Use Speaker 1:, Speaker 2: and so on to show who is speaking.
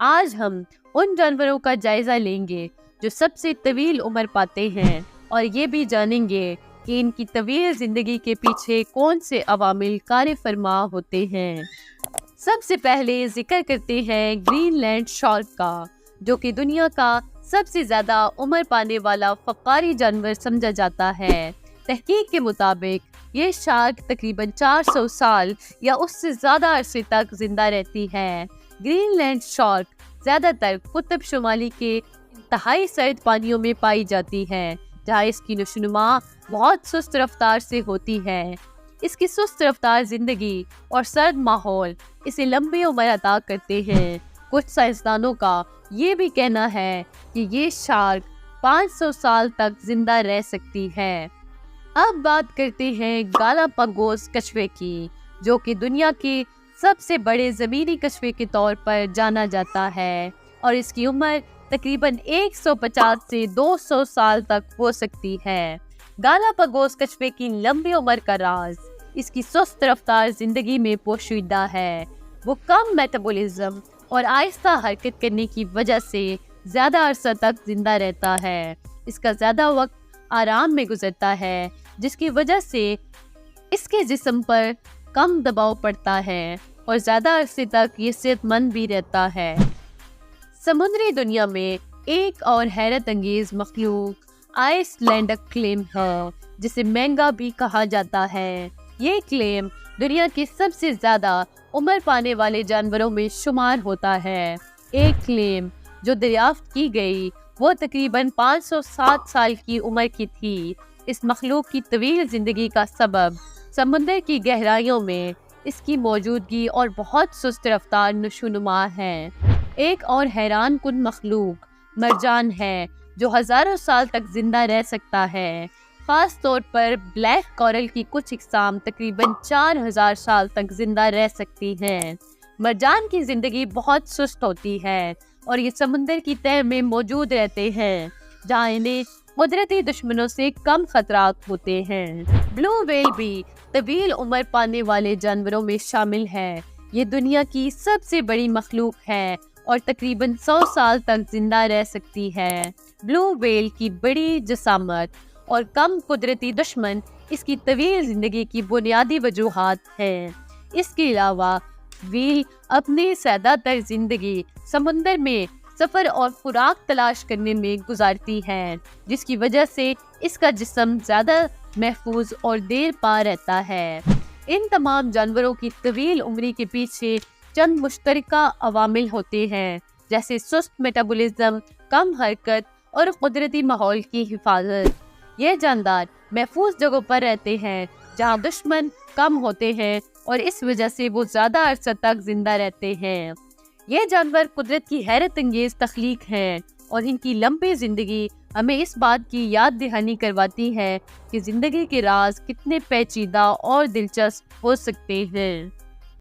Speaker 1: آج ہم ان جانوروں کا جائزہ لیں گے جو سب سے طویل عمر پاتے ہیں، اور یہ بھی جانیں گے کہ ان کی طویل زندگی کے پیچھے کون سے عوامل کار فرما ہوتے ہیں۔ سب سے پہلے ذکر کرتے ہیں گرین لینڈ شارک کا، جو کہ دنیا کا سب سے زیادہ عمر پانے والا فقاری جانور سمجھا جاتا ہے۔ تحقیق کے مطابق یہ شارک تقریباً 400 سال یا اس سے زیادہ عرصے تک زندہ رہتی ہے۔ گرین لینڈ شارک زیادہ تر قطب شمالی کے انتہائی سرد پانیوں میں پائی جاتی ہے، جہاں اس کی نشوونما بہت سست رفتار سے ہوتی ہے۔ اس کی سست رفتار زندگی اور سرد ماحول اسے لمبی عمر عطا کرتے ہیں۔ کچھ سائنسدانوں کا یہ بھی کہنا ہے کہ یہ شارک 500 سال تک زندہ رہ سکتی ہے۔ اب بات کرتے ہیں گالاپاگوس کچھوے کی، جو کہ دنیا کے سب سے بڑے زمینی کچھوے کے طور پر جانا جاتا ہے، اور اس کی عمر تقریباً 150 سے 200 سال تک ہو سکتی ہے۔ گالاپاگوس کچھوے کی لمبی عمر کا راز اس کی سست رفتار زندگی میں پوشیدہ ہے۔ وہ کم میٹابولزم اور آہستہ حرکت کرنے کی وجہ سے زیادہ عرصہ تک زندہ رہتا ہے۔ اس کا زیادہ وقت آرام میں گزرتا ہے، جس کی وجہ سے اس کے جسم پر کم دباؤ پڑتا ہے اور زیادہ عرصے تک یہ صحت مند بھی رہتا ہے۔ سمندری دنیا میں ایک اور حیرت انگیز مخلوق آئس لینڈک کلیم ہے، جسے مینگا بھی کہا جاتا ہے۔ یہ کلیم دنیا کے سب سے زیادہ عمر پانے والے جانوروں میں شمار ہوتا ہے۔ ایک کلیم جو دریافت کی گئی وہ تقریباً 507 سال کی عمر کی تھی۔ اس مخلوق کی طویل زندگی کا سبب سمندر کی گہرائیوں میں اس کی موجودگی اور بہت سست رفتار نشوونما ہے۔ ایک اور حیران کن مخلوق مرجان ہے، جو ہزاروں سال تک زندہ رہ سکتا ہے۔ خاص طور پر بلیک کورل کی کچھ اقسام تقریباً 4000 سال تک زندہ رہ سکتی ہیں۔ مرجان کی زندگی بہت سست ہوتی ہے اور یہ سمندر کی تہہ میں موجود رہتے ہیں، جہاں انہیں قدرتی دشمنوں سے کم خطرات ہوتے ہیں۔ بلو ویل بھی طویل عمر پانے والے جانوروں میں شامل ہے۔ یہ دنیا کی سب سے بڑی مخلوق ہے اور تقریباً 100 سال تک زندہ رہ سکتی ہے۔ بلو ویل کی بڑی جسامت اور کم قدرتی دشمن اس کی طویل زندگی کی بنیادی وجوہات ہیں۔ اس کے علاوہ ویل اپنی زیادہ تر زندگی سمندر میں سفر اور خوراک تلاش کرنے میں گزارتی ہے، جس کی وجہ سے اس کا جسم زیادہ محفوظ اور دیر پا رہتا ہے۔ ان تمام جانوروں کی طویل عمری کے پیچھے چند مشترکہ عوامل ہوتے ہیں، جیسے سست میٹابولزم، کم حرکت اور قدرتی ماحول کی حفاظت۔ یہ جاندار محفوظ جگہوں پر رہتے ہیں جہاں دشمن کم ہوتے ہیں، اور اس وجہ سے وہ زیادہ عرصہ تک زندہ رہتے ہیں۔ یہ جانور قدرت کی حیرت انگیز تخلیق ہیں، اور ان کی لمبی زندگی ہمیں اس بات کی یاد دہانی کرواتی ہے کہ زندگی کے راز کتنے پیچیدہ اور دلچسپ ہو سکتے ہیں۔